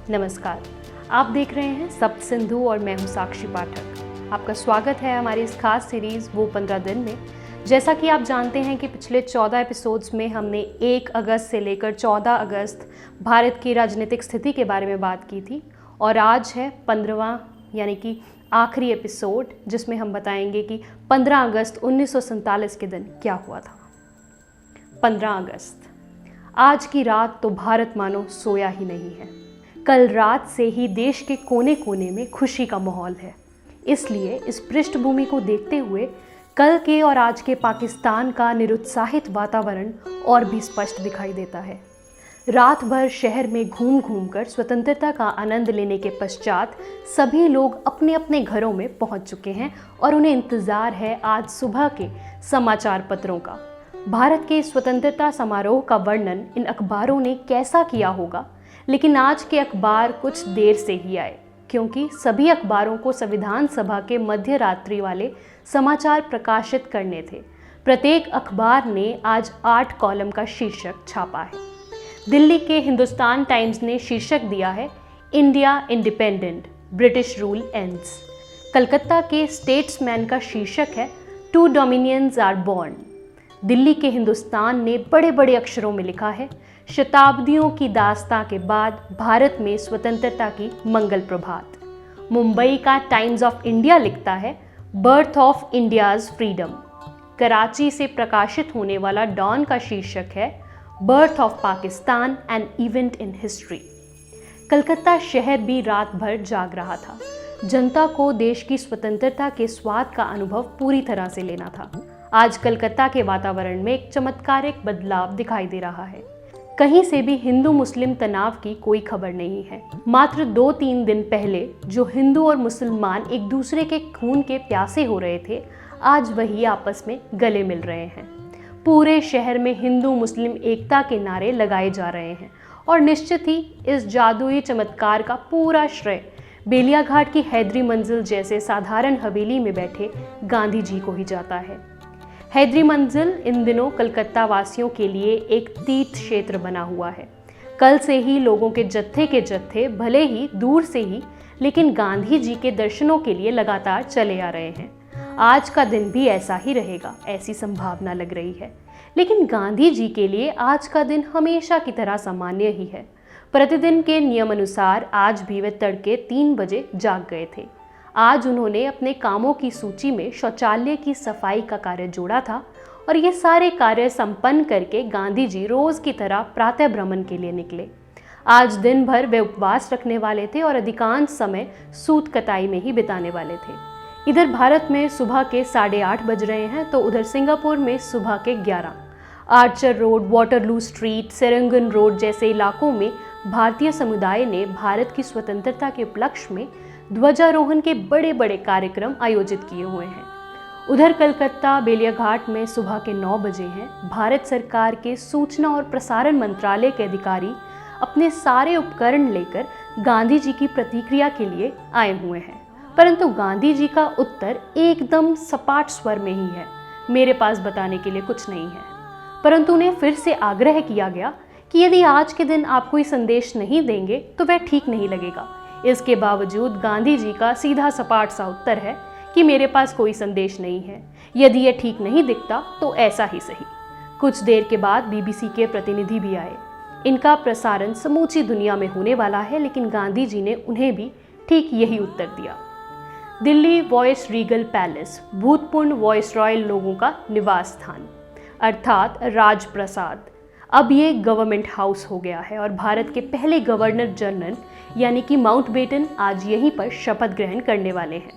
नमस्कार, आप देख रहे हैं सप्त सिंधु और मैं हूं साक्षी पाठक। आपका स्वागत है हमारी इस खास सीरीज़ वो 15 दिन में। जैसा कि आप जानते हैं कि पिछले 14 एपिसोड्स में हमने 1 अगस्त से लेकर 14 अगस्त भारत की राजनीतिक स्थिति के बारे में बात की थी और आज है 15वां यानी कि आखिरी एपिसोड, जिसमें हम बताएंगे कि 15 अगस्त 1947 के दिन क्या हुआ था। 15 अगस्त, आज की रात तो भारत मानो सोया ही नहीं है। कल रात से ही देश के कोने कोने में खुशी का माहौल है। इसलिए इस पृष्ठभूमि को देखते हुए कल के और आज के पाकिस्तान का निरुत्साहित वातावरण और भी स्पष्ट दिखाई देता है। रात भर शहर में घूम घूम कर स्वतंत्रता का आनंद लेने के पश्चात सभी लोग अपने अपने घरों में पहुंच चुके हैं और उन्हें इंतज़ार है आज सुबह के समाचार पत्रों का। भारत के स्वतंत्रता समारोह का वर्णन इन अखबारों ने कैसा किया होगा, लेकिन आज के अखबार कुछ देर से ही आए, क्योंकि सभी अखबारों को संविधान सभा के मध्य रात्रि वाले समाचार प्रकाशित करने थे। प्रत्येक अखबार ने आज 8 कॉलम का शीर्षक छापा है। दिल्ली के हिंदुस्तान टाइम्स ने शीर्षक दिया है, India independent, British rule ends. Calcutta के स्टेट्समैन का शीर्षक है, 2 डोमिनियंस आर बॉर्न। दिल्ली के हिंदुस्तान ने बड़े बड़े अक्षरों में लिखा है, शताब्दियों की दास्तां के बाद भारत में स्वतंत्रता की मंगल प्रभात। मुंबई का टाइम्स ऑफ इंडिया लिखता है, birth of India's freedom. Karachi से प्रकाशित होने वाला डॉन का शीर्षक है, birth of Pakistan an event in history. Calcutta शहर भी रात भर जाग रहा था। जनता को देश की स्वतंत्रता के स्वाद का अनुभव पूरी तरह से लेना था। आज कलकत्ता के वातावरण में एक चमत्कारिक बदलाव दिखाई दे रहा है। कहीं से भी हिंदू मुस्लिम तनाव की कोई खबर नहीं है। मात्र 2-3 दिन पहले जो हिंदू और मुसलमान एक दूसरे के खून के प्यासे हो रहे थे, आज वही आपस में गले मिल रहे हैं। पूरे शहर में हिंदू मुस्लिम एकता के नारे लगाए जा रहे हैं और निश्चित ही इस जादुई चमत्कार का पूरा श्रेय बेलियाघाट की हैदरी मंजिल जैसे साधारण हवेली में बैठे गांधी जी को ही जाता है। हैदरी मंजिल इन दिनों कलकत्ता वासियों के लिए एक तीर्थ क्षेत्र बना हुआ है। कल से ही लोगों के जत्थे भले ही दूर से ही, लेकिन गांधी जी के दर्शनों के लिए लगातार चले आ रहे हैं। आज का दिन भी ऐसा ही रहेगा, ऐसी संभावना लग रही है। लेकिन गांधी जी के लिए आज का दिन हमेशा की तरह सामान्य ही है। प्रतिदिन के नियम अनुसार आज भी वे तड़के 3 बजे जाग गए थे। आज उन्होंने अपने कामों की सूची में शौचालय की सफाई का कार्य जोड़ा था और ये सारे कार्य संपन्न करके गांधी जी रोज की तरह प्रातः भ्रमण के लिए निकले। आज दिन भर वे उपवास रखने वाले थे और अधिकांश समय सूत कताई में ही बिताने वाले थे। इधर भारत में सुबह के 8:30 बज रहे हैं तो उधर सिंगापुर में सुबह के 11। Archer road, Waterloo street, Serangoon road जैसे इलाकों में भारतीय समुदाय ने भारत की स्वतंत्रता के उपलक्ष्य में ध्वजारोहण के बड़े बड़े कार्यक्रम आयोजित किए हुए हैं। उधर कलकत्ता बेलियाघाट में सुबह के 9 बजे हैं। भारत सरकार के सूचना और प्रसारण मंत्रालय के अधिकारी अपने सारे उपकरण लेकर गांधी जी की प्रतिक्रिया के लिए आए हुए हैं, परंतु गांधी जी का उत्तर एकदम सपाट स्वर में ही है, मेरे पास बताने के लिए कुछ नहीं है। परंतु उन्हें फिर से आग्रह किया गया कि यदि आज के दिन आप कोई संदेश नहीं देंगे तो वह ठीक नहीं लगेगा। इसके बावजूद गांधी जी का सीधा सपाट सा उत्तर है कि मेरे पास कोई संदेश नहीं है, यदि यह ठीक नहीं दिखता तो ऐसा ही सही। कुछ देर के बाद बीबीसी के प्रतिनिधि भी आए। इनका प्रसारण समूची दुनिया में होने वाला है, लेकिन गांधी जी ने उन्हें भी ठीक यही उत्तर दिया। दिल्ली वॉइस रीगल पैलेस, भूतपूर्व वॉइसरॉय लोगों का निवास स्थान अर्थात राजप्रसाद, अब ये गवर्नमेंट हाउस हो गया है और भारत के पहले गवर्नर जनरल यानी कि माउंटबेटन आज यहीं पर शपथ ग्रहण करने वाले हैं।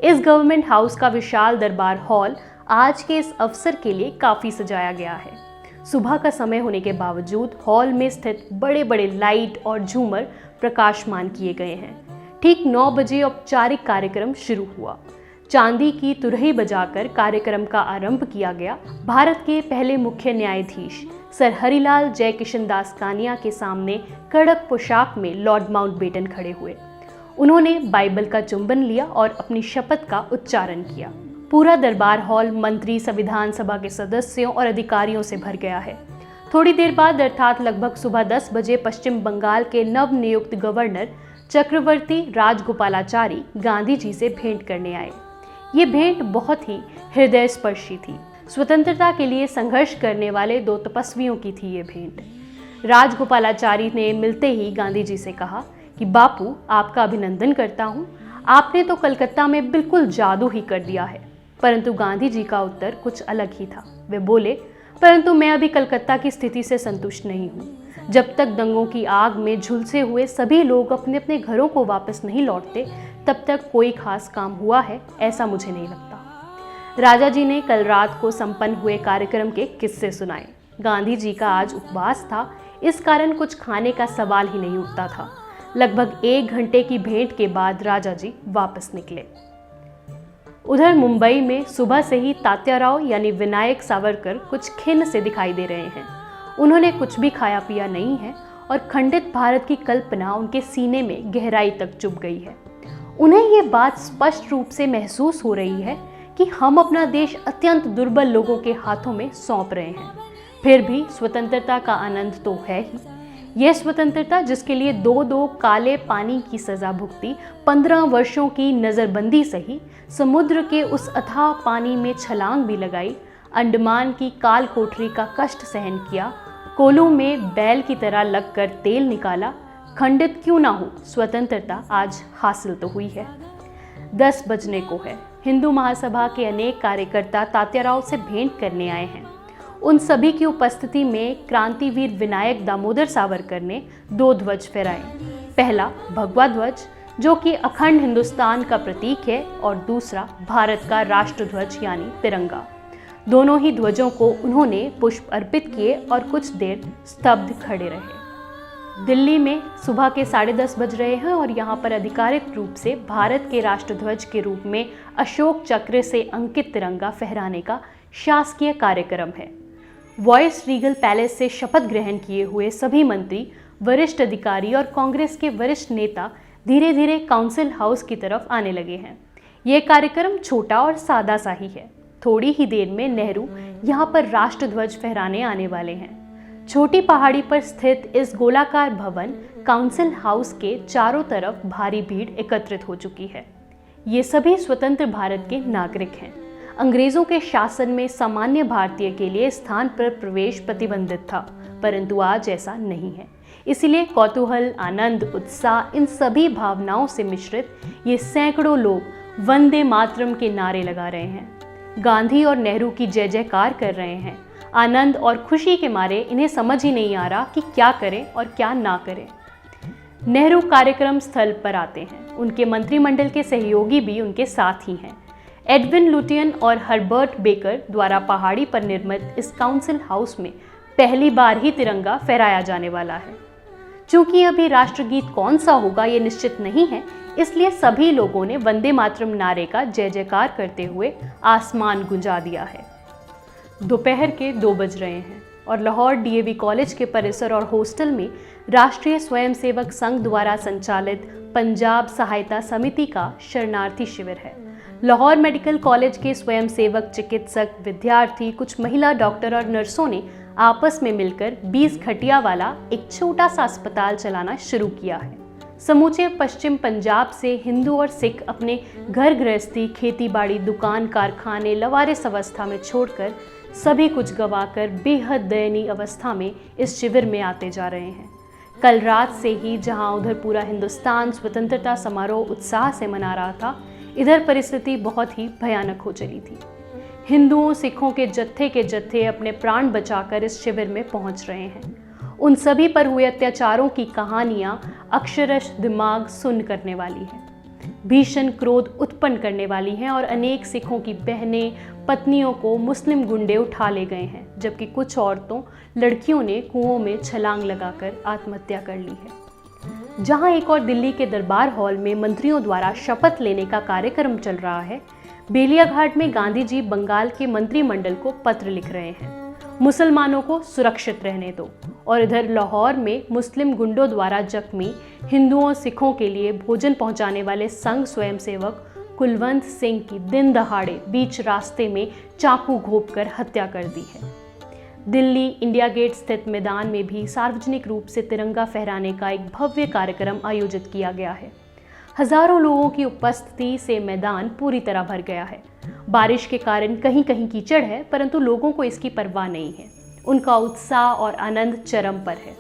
इस गवर्नमेंट हाउस का विशाल दरबार हॉल आज के इस अवसर के लिए काफ़ी सजाया गया है। सुबह का समय होने के बावजूद हॉल में स्थित बड़े बड़े लाइट और झूमर प्रकाशमान किए गए हैं। ठीक 9 बजे औपचारिक कार्यक्रम शुरू हुआ। चांदी की तुरही बजाकर कार्यक्रम का आरंभ किया गया। भारत के पहले मुख्य न्यायाधीश सर हरिलाल जयकिशन दास कानिया के सामने कड़क पोशाक में लॉर्ड माउंटबेटन खड़े हुए। उन्होंने बाइबल का चुंबन लिया और अपनी शपथ का उच्चारण किया। पूरा दरबार हॉल मंत्री, संविधान सभा के सदस्यों और अधिकारियों से भर गया है। थोड़ी देर बाद अर्थात लगभग सुबह 10 बजे पश्चिम बंगाल के नवनियुक्त गवर्नर चक्रवर्ती राजगोपालाचारी गांधी जी से भेंट करने आए। ये भेंट बहुत ही हृदय स्पर्शी थी। स्वतंत्रता के लिए संघर्ष करने वाले दो तपस्वियों की थी ये भेंट। राजगोपालाचारी ने मिलते ही गांधी जी से कहा कि बापू, आपका अभिनंदन करता हूँ, आपने तो कलकत्ता में बिल्कुल जादू ही कर दिया है। परंतु गांधी जी का उत्तर कुछ अलग ही था। वे बोले, परंतु मैं अभी कलकत्ता की स्थिति से संतुष्ट नहीं हूँ। जब तक दंगों की आग में झुलसे हुए सभी लोग अपने अपने घरों को वापस नहीं लौटते, तब तक कोई खास काम हुआ है ऐसा मुझे नहीं लगता। राजा जी ने कल रात को संपन्न हुए कार्यक्रम के किस्से सुनाए। गांधी जी का आज उपवास था, इस कारण कुछ खाने का सवाल ही नहीं उठता था। लगभग 1 घंटे की भेंट के बाद राजा जी वापस निकले। उधर मुंबई में सुबह से ही तात्याराव यानी विनायक सावरकर कुछ खिन्न से दिखाई दे रहे हैं। उन्होंने कुछ भी खाया पिया नहीं है और खंडित भारत की कल्पना उनके सीने में गहराई तक चुभ गई है। उन्हें ये बात स्पष्ट रूप से महसूस हो रही है कि हम अपना देश अत्यंत दुर्बल लोगों के हाथों में सौंप रहे हैं। फिर भी स्वतंत्रता का आनंद तो है ही। यह स्वतंत्रता जिसके लिए 2-2 काले पानी की सजा भुगती, 15 वर्षों की नज़रबंदी सही, समुद्र के उस अथाह पानी में छलांग भी लगाई, अंडमान की काल कोठरी का कष्ट सहन किया, कोलों में बैल की तरह लगकर तेल निकाला, खंडित क्यों ना हो, स्वतंत्रता आज हासिल तो हुई है। 10 बजने को है। हिंदू महासभा के अनेक कार्यकर्ता तात्याराव से भेंट करने आए हैं। उन सभी की उपस्थिति में क्रांतिवीर विनायक दामोदर सावरकर ने 2 ध्वज फहराए। पहला भगवा ध्वज, जो कि अखंड हिंदुस्तान का प्रतीक है, और दूसरा भारत का राष्ट्र ध्वज यानी तिरंगा। दोनों ही ध्वजों को उन्होंने पुष्प अर्पित किए और कुछ देर स्तब्ध खड़े रहे। दिल्ली में सुबह के 10:30 बज रहे हैं और यहाँ पर आधिकारिक रूप से भारत के राष्ट्रध्वज के रूप में अशोक चक्र से अंकित तिरंगा फहराने का शासकीय कार्यक्रम है। वॉइस रीगल पैलेस से शपथ ग्रहण किए हुए सभी मंत्री, वरिष्ठ अधिकारी और कांग्रेस के वरिष्ठ नेता धीरे धीरे काउंसिल हाउस की तरफ आने लगे हैं। यह कार्यक्रम छोटा और सादा सा ही है। थोड़ी ही देर में नेहरू यहाँ पर राष्ट्रध्वज फहराने आने वाले हैं। छोटी पहाड़ी पर स्थित इस गोलाकार भवन काउंसिल हाउस के चारों तरफ भारी भीड़ एकत्रित हो चुकी है। ये सभी स्वतंत्र भारत के नागरिक हैं। अंग्रेजों के शासन में सामान्य भारतीय के लिए स्थान पर प्रवेश प्रतिबंधित था, परंतु आज ऐसा नहीं है। इसलिए कौतूहल, आनंद, उत्साह, इन सभी भावनाओं से मिश्रित ये सैकड़ों लोग वंदे मातरम के नारे लगा रहे हैं, गांधी और नेहरू की जय जयकार कर रहे हैं। आनंद और खुशी के मारे इन्हें समझ ही नहीं आ रहा कि क्या करें और क्या ना करें। नेहरू कार्यक्रम स्थल पर आते हैं। उनके मंत्रिमंडल के सहयोगी भी उनके साथ ही हैं। एडविन लुटियन और हर्बर्ट बेकर द्वारा पहाड़ी पर निर्मित इस काउंसिल हाउस में पहली बार ही तिरंगा फहराया जाने वाला है। चूंकि अभी राष्ट्रगीत कौन सा होगा ये निश्चित नहीं है, इसलिए सभी लोगों ने वंदे मातरम नारे का जय जयकार करते हुए आसमान गुंजा दिया है। दोपहर के 2 बज रहे हैं और लाहौर डीएवी कॉलेज के परिसर और हॉस्टल में राष्ट्रीय स्वयंसेवक संघ द्वारा संचालित पंजाब सहायता समिति का शरणार्थी शिविर है। लाहौर मेडिकल कॉलेज के स्वयंसेवक, चिकित्सक, विद्यार्थी, कुछ महिला डॉक्टर और नर्सों ने आपस में मिलकर 20 खटिया वाला एक छोटा सा अस्पताल चलाना शुरू किया है। समूचे पश्चिम पंजाब से हिंदू और सिख अपने घर गृहस्थी, खेती बाड़ी, दुकान, कारखाने लवारिस अवस्था में छोड़कर सभी कुछ गंवाकर बेहद दयनीय अवस्था में इस शिविर में आते जा रहे हैं। कल रात से ही जहां उधर पूरा हिंदुस्तान स्वतंत्रता समारोह उत्साह से मना रहा था, इधर परिस्थिति बहुत ही भयानक हो चली थी। हिंदुओं सिखों के जत्थे अपने प्राण बचाकर इस शिविर में पहुंच रहे हैं। उन सभी पर हुए अत्याचारों की कहानियां अक्षरश दिमाग सुन्न करने वाली हैं, भीषण क्रोध उत्पन्न करने वाली हैं और अनेक सिखों की बहनें, पत्नियों को मुस्लिम गुंडे उठा ले गए हैं, जबकि कुछ औरतों, लड़कियों ने कुओं में छलांग लगाकर आत्महत्या कर ली है। जहां एक और दिल्ली के दरबार हॉल में मंत्रियों द्वारा शपथ लेने का कार्यक्रम चल रहा है, बेलिया घाट में गांधी जी बंगाल के मंत्रिमंडल को पत्र लिख रहे हैं, मुसलमानों को सुरक्षित रहने दो। और इधर लाहौर में मुस्लिम गुंडों द्वारा जख्मी हिंदुओं सिखों के लिए भोजन पहुंचाने वाले संघ स्वयंसेवक कुलवंत सिंह की दिन दहाड़े बीच रास्ते में चाकू घोंपकर हत्या कर दी है। दिल्ली इंडिया गेट स्थित मैदान में भी सार्वजनिक रूप से तिरंगा फहराने का एक भव्य कार्यक्रम आयोजित किया गया है। हजारों लोगों की उपस्थिति से मैदान पूरी तरह भर गया है। बारिश के कारण कहीं कहीं कीचड़ है, परंतु लोगों को इसकी परवाह नहीं है। उनका उत्साह और आनंद चरम पर है।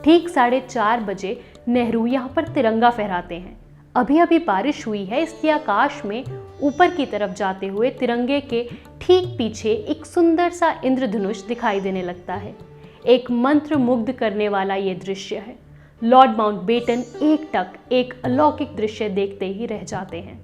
ठीक 4:30 बजे नेहरू यहाँ पर तिरंगा फहराते हैं। अभी अभी बारिश हुई है, इसलिए आकाश में ऊपर की तरफ जाते हुए तिरंगे के ठीक पीछे एक सुंदर सा इंद्रधनुष दिखाई देने लगता है। एक मंत्र मुग्ध करने वाला ये दृश्य है। लॉर्ड माउंटबेटन एकटक एक अलौकिक दृश्य देखते ही रह जाते हैं।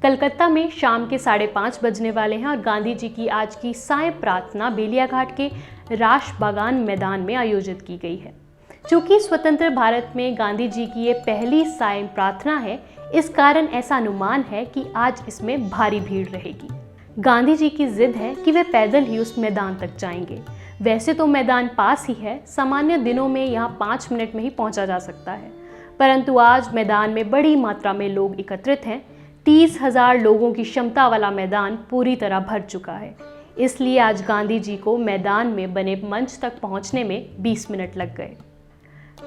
कलकत्ता में शाम के 5:30 बजने वाले हैं और गांधी जी की आज की साय प्रार्थना बेलिया घाट के राशबागान मैदान में आयोजित की गई है। चूंकि स्वतंत्र भारत में गांधी जी की ये पहली साय प्रार्थना है, इस कारण ऐसा अनुमान है कि आज इसमें भारी भीड़ रहेगी। गांधी जी की जिद है कि वे पैदल ही उस मैदान तक जाएंगे। वैसे तो मैदान पास ही है, सामान्य दिनों में यहाँ 5 मिनट में ही पहुँचा जा सकता है, परंतु आज मैदान में बड़ी मात्रा में लोग एकत्रित हैं। 30,000 लोगों की क्षमता वाला मैदान पूरी तरह भर चुका है। इसलिए आज गांधी जी को मैदान में बने मंच तक पहुंचने में 20 मिनट लग गए।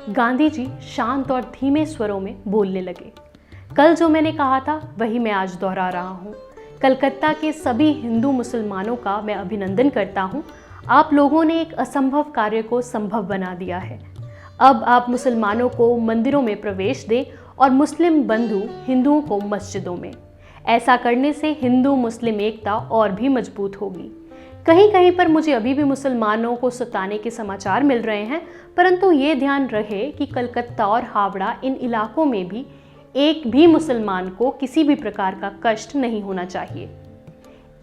गांधी जी शांत और धीमे स्वरों में बोलने लगे। कल जो मैंने कहा था वही मैं आज दोहरा रहा हूँ। कलकत्ता के सभी हिंदू मुसलमानों का मैं अभिनंदन करता हूँ। आप लोगों ने एक असंभव कार्य को संभव बना दिया है। अब आप मुसलमानों को मंदिरों में प्रवेश दें और मुस्लिम बंधु हिंदुओं को मस्जिदों में। ऐसा करने से हिंदू मुस्लिम एकता और भी मजबूत होगी। कहीं कहीं पर मुझे अभी भी मुसलमानों को सताने के समाचार मिल रहे हैं, परंतु ये ध्यान रहे कि कलकत्ता और हावड़ा इन इलाकों में भी एक भी मुसलमान को किसी भी प्रकार का कष्ट नहीं होना चाहिए।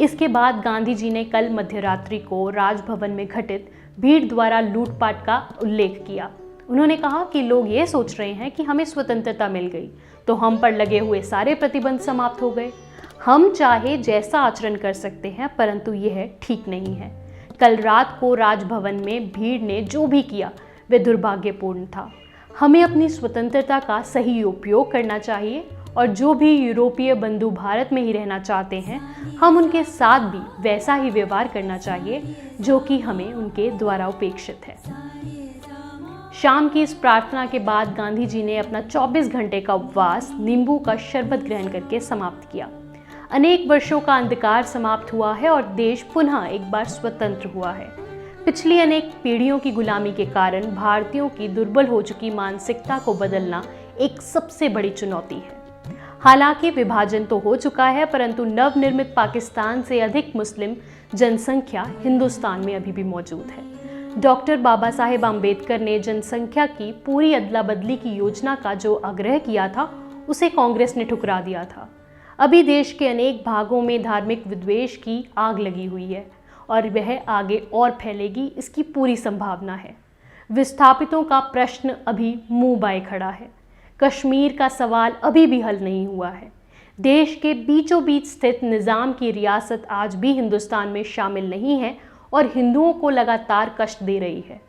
इसके बाद गांधी जी ने कल मध्यरात्रि को राजभवन में घटित भीड़ द्वारा लूटपाट का उल्लेख किया। उन्होंने कहा कि लोग ये सोच रहे हैं कि हमें स्वतंत्रता मिल गई तो हम पर लगे हुए सारे प्रतिबंध समाप्त हो गए। हम चाहे जैसा आचरण कर सकते हैं, परंतु यह ठीक नहीं है। कल रात को राजभवन में भीड़ ने जो भी किया वह दुर्भाग्यपूर्ण था। हमें अपनी स्वतंत्रता का सही उपयोग करना चाहिए और जो भी यूरोपीय बंधु भारत में ही रहना चाहते हैं, हम उनके साथ भी वैसा ही व्यवहार करना चाहिए जो कि हमें उनके द्वारा उपेक्षित है। शाम की इस प्रार्थना के बाद गांधी जी ने अपना 24 घंटे का उपवास नींबू का शरबत ग्रहण करके समाप्त किया। अनेक वर्षों का अंधकार समाप्त हुआ है और देश पुनः एक बार स्वतंत्र हुआ है। पिछली अनेक पीढ़ियों की गुलामी के कारण भारतीयों की दुर्बल हो चुकी मानसिकता को बदलना एक सबसे बड़ी चुनौती है। हालांकि विभाजन तो हो चुका है, परंतु नवनिर्मित पाकिस्तान से अधिक मुस्लिम जनसंख्या हिंदुस्तान में अभी भी मौजूद है। डॉक्टर बाबा साहेब आम्बेडकर ने जनसंख्या की पूरी अदला बदली की योजना का जो आग्रह किया था, उसे कांग्रेस ने ठुकरा दिया था। अभी देश के अनेक भागों में धार्मिक विद्वेष की आग लगी हुई है और वह आगे और फैलेगी, इसकी पूरी संभावना है। विस्थापितों का प्रश्न अभी मुंह बाए खड़ा है। कश्मीर का सवाल अभी भी हल नहीं हुआ है। देश के बीचों बीच स्थित निज़ाम की रियासत आज भी हिंदुस्तान में शामिल नहीं है और हिंदुओं को लगातार कष्ट दे रही है।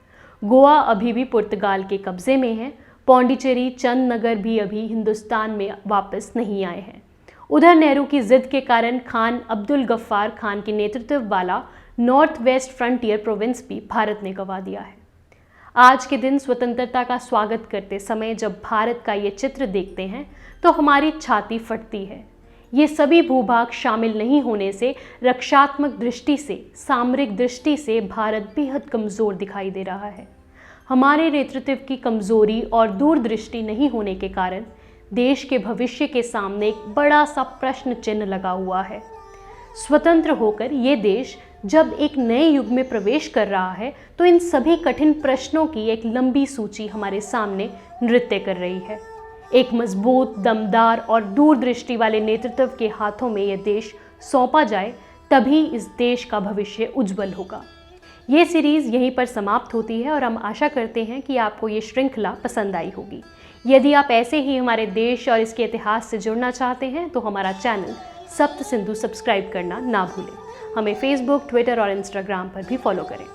गोवा अभी भी पुर्तगाल के कब्जे में है। पौंडीचेरी, चंद नगर भी अभी हिंदुस्तान में वापस नहीं आए हैं। उधर नेहरू की जिद के कारण खान अब्दुल गफ्फार खान के नेतृत्व वाला नॉर्थ वेस्ट फ्रंटियर प्रोविंस भी भारत ने गंवा दिया है। आज के दिन स्वतंत्रता का स्वागत करते समय जब भारत का ये चित्र देखते हैं तो हमारी छाती फटती है। ये सभी भूभाग शामिल नहीं होने से रक्षात्मक दृष्टि से, सामरिक दृष्टि से भारत बेहद कमज़ोर दिखाई दे रहा है। हमारे नेतृत्व की कमज़ोरी और दूरदृष्टि नहीं होने के कारण देश के भविष्य के सामने एक बड़ा सा प्रश्न चिन्ह लगा हुआ है। स्वतंत्र होकर ये देश जब एक नए युग में प्रवेश कर रहा है तो इन सभी कठिन प्रश्नों की एक लंबी सूची हमारे सामने नृत्य कर रही है। एक मजबूत, दमदार और दूरदृष्टि वाले नेतृत्व के हाथों में यह देश सौंपा जाए, तभी इस देश का भविष्य उज्जवल होगा। ये सीरीज़ यहीं पर समाप्त होती है और हम आशा करते हैं कि आपको ये श्रृंखला पसंद आई होगी। यदि आप ऐसे ही हमारे देश और इसके इतिहास से जुड़ना चाहते हैं तो हमारा चैनल सप्त सिंधु सब्सक्राइब करना ना भूलें। हमें फेसबुक, ट्विटर और इंस्टाग्राम पर भी फॉलो करें।